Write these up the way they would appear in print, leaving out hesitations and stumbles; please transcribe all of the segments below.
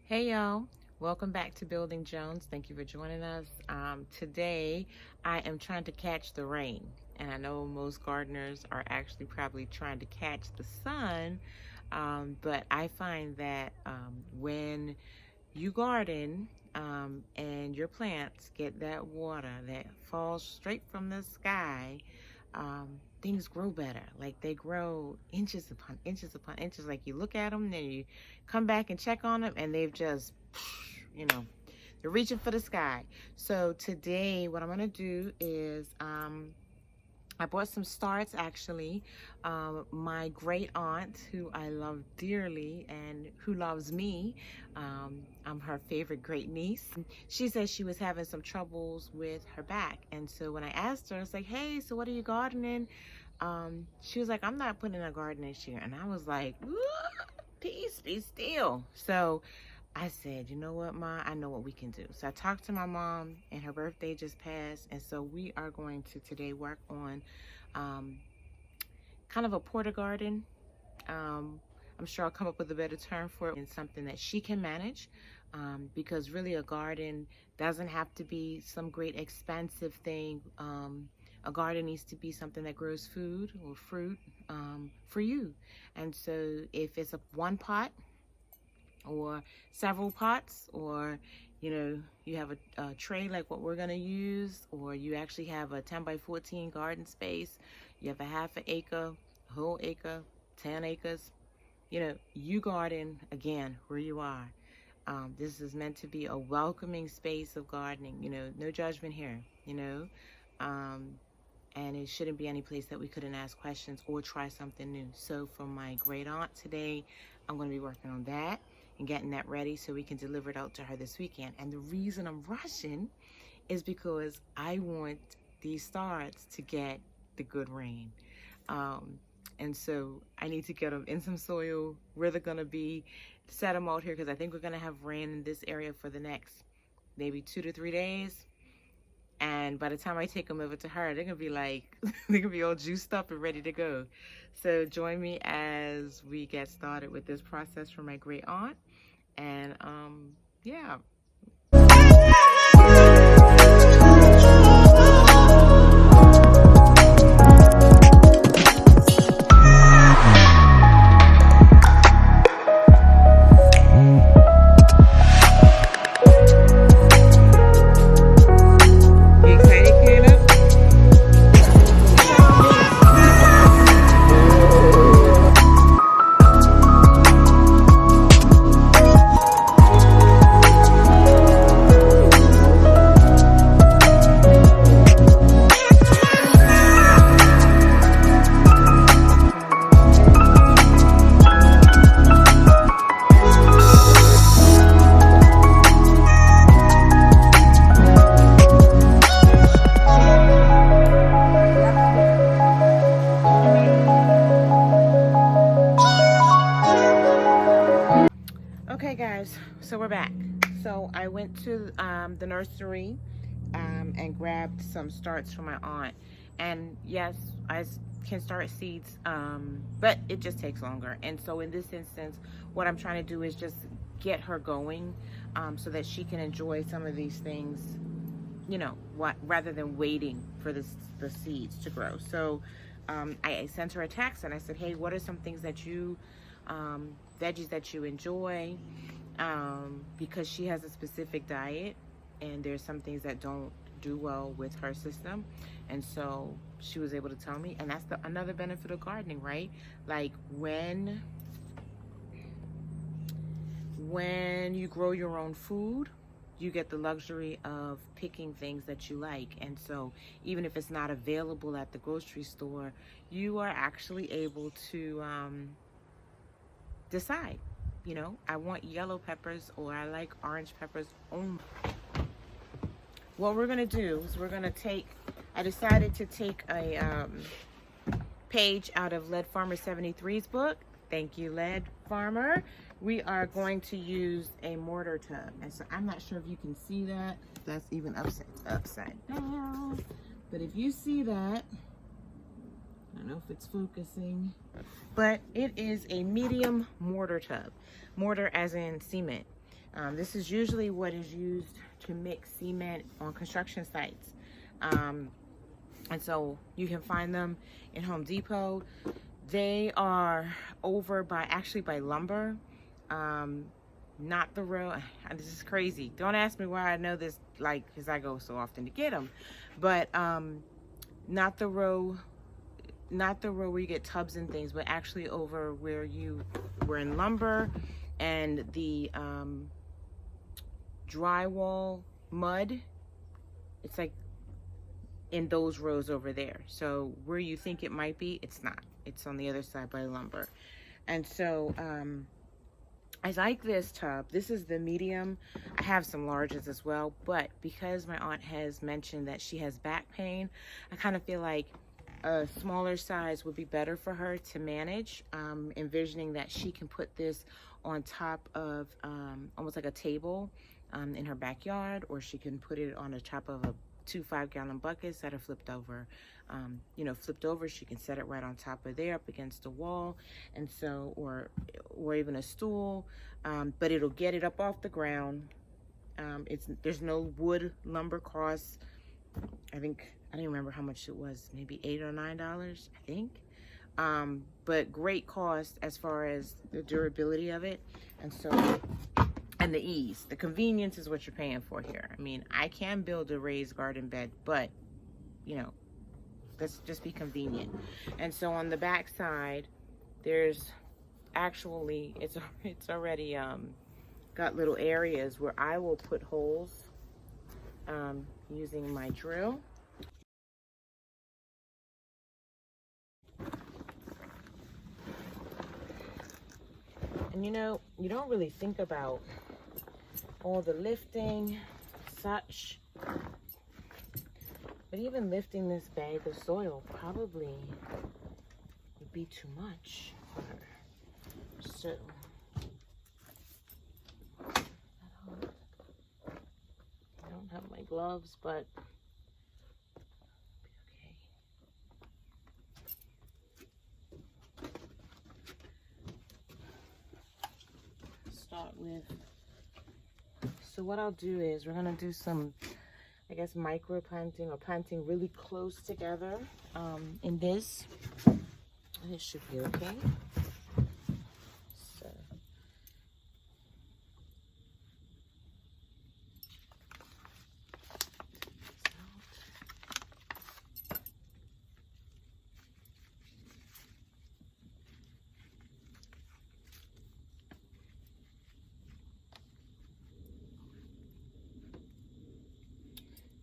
Hey y'all, welcome back to Building Jones. Thank you for joining us. Today I am trying to catch the rain, and I know most gardeners are actually probably trying to catch the sun, but I find that when you garden and your plants get that water that falls straight from the sky, things grow better. Like they grow inches upon inches upon inches. Like you look at them, then you come back and check on them, and they've just, you know, they're reaching for the sky. So today, what I'm gonna do is I bought some starts actually. My great aunt, who I love dearly and who loves me, I'm her favorite great niece. She said she was having some troubles with her back. And so when I asked her, I was like, hey, so what are you gardening? She was like, I'm not putting in a garden this year. And I was like, peace, be still. So I said, you know what, Ma, I know what we can do. So I talked to my mom, and her birthday just passed. And so we are going to today work on kind of a porta garden. I'm sure I'll come up with a better term for it, and something that she can manage, because really a garden doesn't have to be some great expensive thing. A garden needs to be something that grows food or fruit for you. And so if it's one pot or several pots, or you have a tray like what we're going to use, or you actually have a 10 by 14 garden space, you have a half an acre, a whole acre, 10 acres, you garden again where you are. This is meant to be a welcoming space of gardening, no judgment here, and it shouldn't be any place that we couldn't ask questions or try something new. So for my great aunt today, I'm going to be working on that and getting that ready so we can deliver it out to her this weekend. And the reason I'm rushing is because I want these starts to get the good rain. And so I need to get them in some soil where they're going to be, set them out here, because I think we're going to have rain in this area for the next maybe 2 to 3 days. And by the time I take them over to her, they're going to be like, they're going to be all juiced up and ready to go. So join me as we get started with this process for my great aunt. And yeah. Okay guys, so we're back. So I went to the nursery and grabbed some starts for my aunt. And yes, I can start seeds, but it just takes longer. And so in this instance, what I'm trying to do is just get her going, so that she can enjoy some of these things, rather than waiting for the seeds to grow. So I sent her a text and I said, hey, what are some things that you veggies that you enjoy, because she has a specific diet and there's some things that don't do well with her system. And so she was able to tell me, and that's another benefit of gardening, right? Like when you grow your own food, you get the luxury of picking things that you like. And so even if it's not available at the grocery store, you are actually able to decide, I want yellow peppers or I like orange peppers only. What we're gonna do is I decided to take a page out of Lead Farmer 73's book. Thank you, Lead Farmer. We are going to use a mortar tub. And so I'm not sure if you can see that. That's even upside down. But if you see that, I don't know if it's focusing, but it is a medium mortar tub. Mortar as in cement. This is usually what is used to mix cement on construction sites. And so you can find them in Home Depot. They are over by, actually by Lumber. Not the row. This is crazy. Don't ask me why I know this, like, because I go so often to get them. But not the row where you get tubs and things, but actually over where you were in Lumber and the drywall mud. It's like in those rows over there. So where you think it might be, it's not. It's on the other side by Lumber. And so I like this tub. This is the medium. I have some larges as well, but because my aunt has mentioned that she has back pain, I kind of feel like a smaller size would be better for her to manage. Envisioning that she can put this on top of almost like a table in her backyard, or she can put it on the top of a 2 5-gallon buckets that are flipped over. Flipped over, she can set it right on top of there, up against the wall, and so, or even a stool. But it'll get it up off the ground. There's no wood lumber costs. I don't remember how much it was, maybe $8 or $9, I think. But great cost as far as the durability of it, and the ease. The convenience is what you're paying for here. I mean, I can build a raised garden bed, but let's just be convenient. And so on the back side, there's actually, it's already got little areas where I will put holes using my drill. And you don't really think about all the lifting, such. But even lifting this bag of soil probably would be too much for her. So I don't have my gloves, but start with. So what I'll do is we're gonna do some, I guess, micro planting or planting really close together in this. It should be okay. So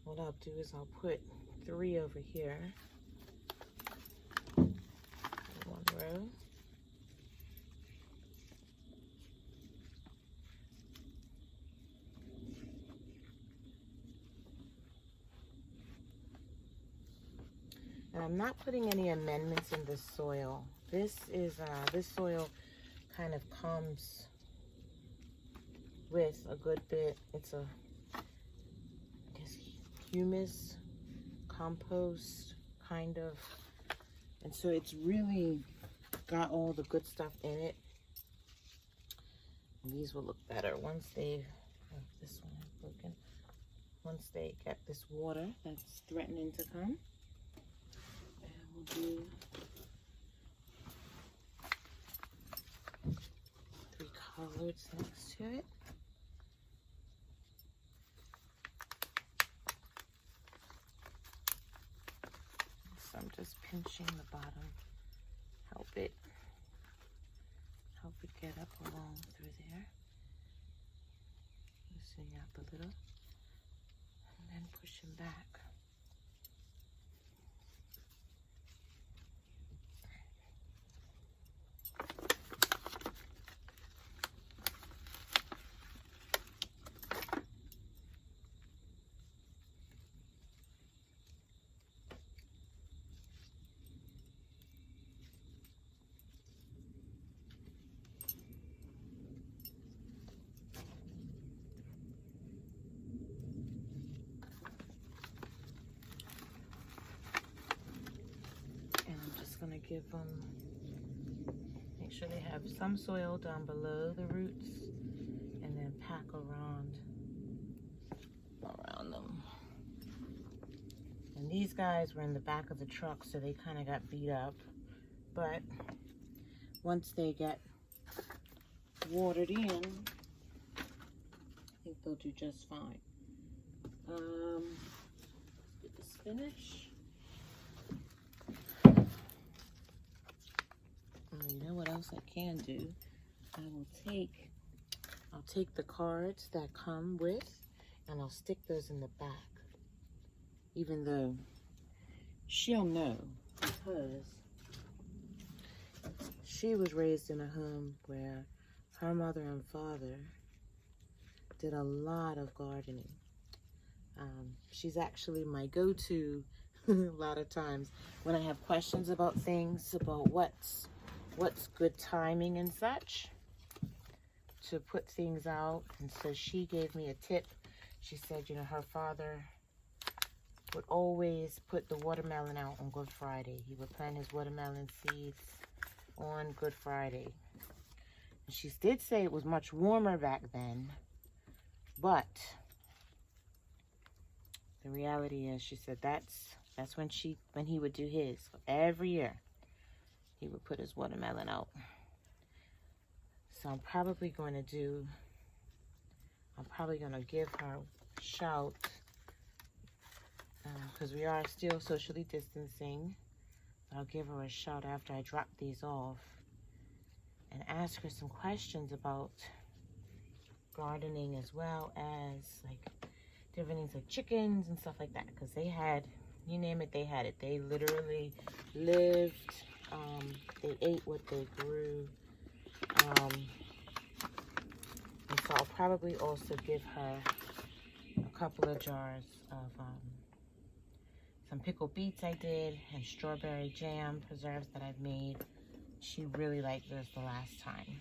what I'll do is I'll put 3 over here in one row. And I'm not putting any amendments in this soil. This soil kind of comes with a good bit. It's a, I guess, humus, compost, kind of. And so it's really got all the good stuff in it. And these will look better once they, this one is broken, once they get this water that's threatening to come. And we'll do 3 collards next to it. So I'm just pinching the bottom, help it get up along through there, loosening up a little, and then pushing back. Going to give them, make sure they have some soil down below the roots, and then pat back around them. And these guys were in the back of the truck, so they kind of got beat up. But once they get watered in, I think they'll do just fine. Let's get the spinach. You know what else I can do? I'll take the cards that come with, and I'll stick those in the back. Even though she'll know, because she was raised in a home where her mother and father did a lot of gardening. She's actually my go-to a lot of times when I have questions about things, about what's good timing and such to put things out. And so she gave me a tip. She said, you know, her father would always put the watermelon out on Good Friday. He would plant his watermelon seeds on Good Friday. And she did say it was much warmer back then, but the reality is, she said that's when he would do his. Every year he would put his watermelon out. So I'm probably going to give her a shout, because we are still socially distancing. I'll give her a shout after I drop these off and ask her some questions about gardening, as well as like different things like chickens and stuff like that, because they had, you name it, they had it. They literally lived, they ate what they grew. And so I'll probably also give her a couple of jars of some pickled beets I did, and strawberry jam preserves that I've made. She really liked this the last time.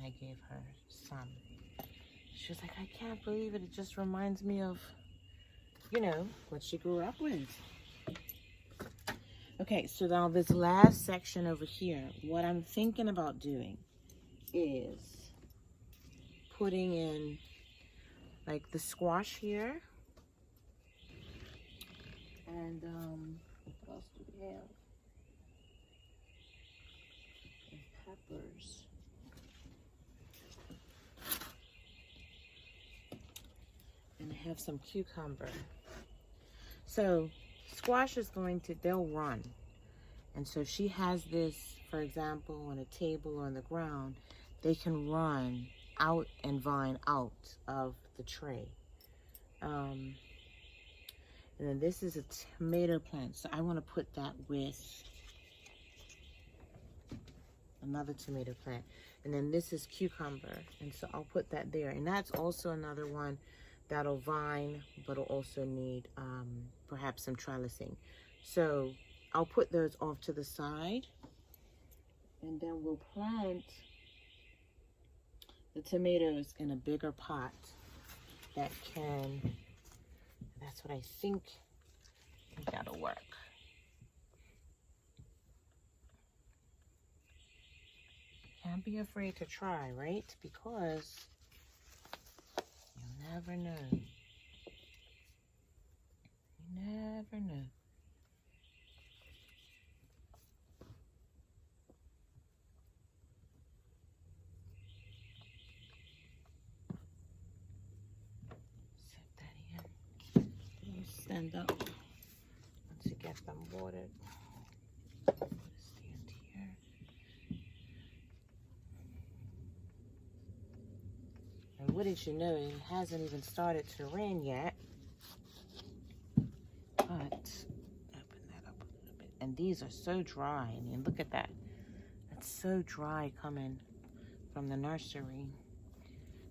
I gave her some. She was like, I can't believe it. It just reminds me of, you know, what she grew up with. Okay, so now this last section over here, what I'm thinking about doing is putting in like the squash here. And what else do we have? And peppers. And I have some cucumber. So squash is they'll run. And so she has this, for example, on a table or on the ground. They can run out and vine out of the tray. And then this is a tomato plant. So I want to put that with another tomato plant. And then this is cucumber. And so I'll put that there. And that's also another one that'll vine, but will also need perhaps some trellising. So I'll put those off to the side. And then we'll plant the tomatoes in a bigger pot that's what I think that'll work. Can't be afraid to try, right? Because you never know. You never know. Stand up once you get them watered. Stand here. And wouldn't you know, it hasn't even started to rain yet. But open that up a little bit. And these are so dry. I mean, look at that. That's so dry coming from the nursery.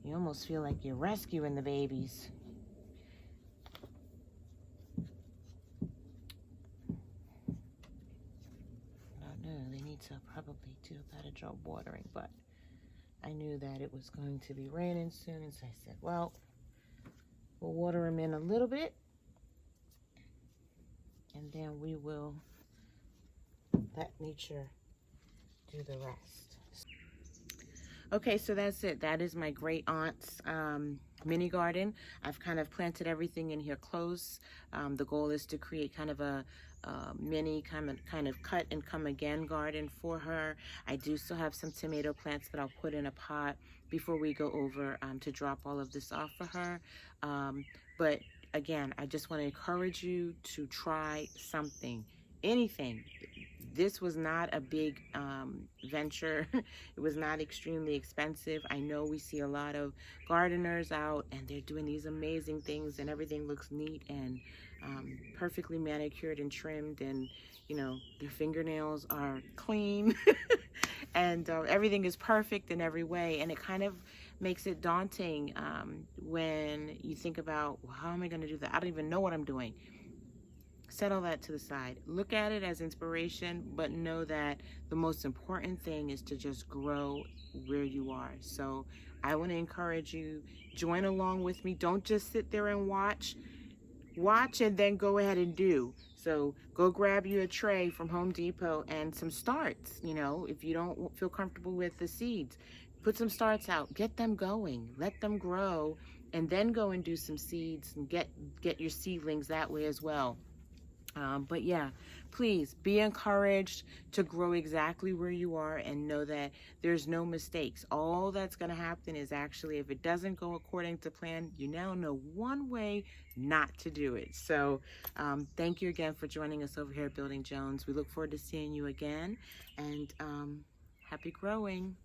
You almost feel like you're rescuing the babies. To probably do a better job watering, but I knew that it was going to be raining soon, and so I said, well, we'll water them in a little bit, and then we will let nature do the rest. Okay, so that's it. That is my great aunt's mini garden. I've kind of planted everything in here close. The goal is to create kind of a mini kind of cut and come again garden for her. I do still have some tomato plants that I'll put in a pot before we go over to drop all of this off for her. But again, I just want to encourage you to try something, anything. This was not a big venture. It was not extremely expensive. I know we see a lot of gardeners out and they're doing these amazing things and everything looks neat and perfectly manicured and trimmed, and you know, their fingernails are clean and everything is perfect in every way, and it kind of makes it daunting when you think about, well, how am I going to do that? I don't even know what I'm doing. Set all that to the side. Look at it as inspiration, but know that the most important thing is to just grow where you are. So I want to encourage you, join along with me. Don't just sit there and watch. Watch and then go ahead and do. So go grab you a tray from Home Depot and some starts. You know, if you don't feel comfortable with the seeds, put some starts out. Get them going. Let them grow, and then go and do some seeds and get your seedlings that way as well. But yeah, please be encouraged to grow exactly where you are and know that there's no mistakes. All that's going to happen is actually, if it doesn't go according to plan, you now know one way not to do it. So thank you again for joining us over here at Building Jones. We look forward to seeing you again, and happy growing.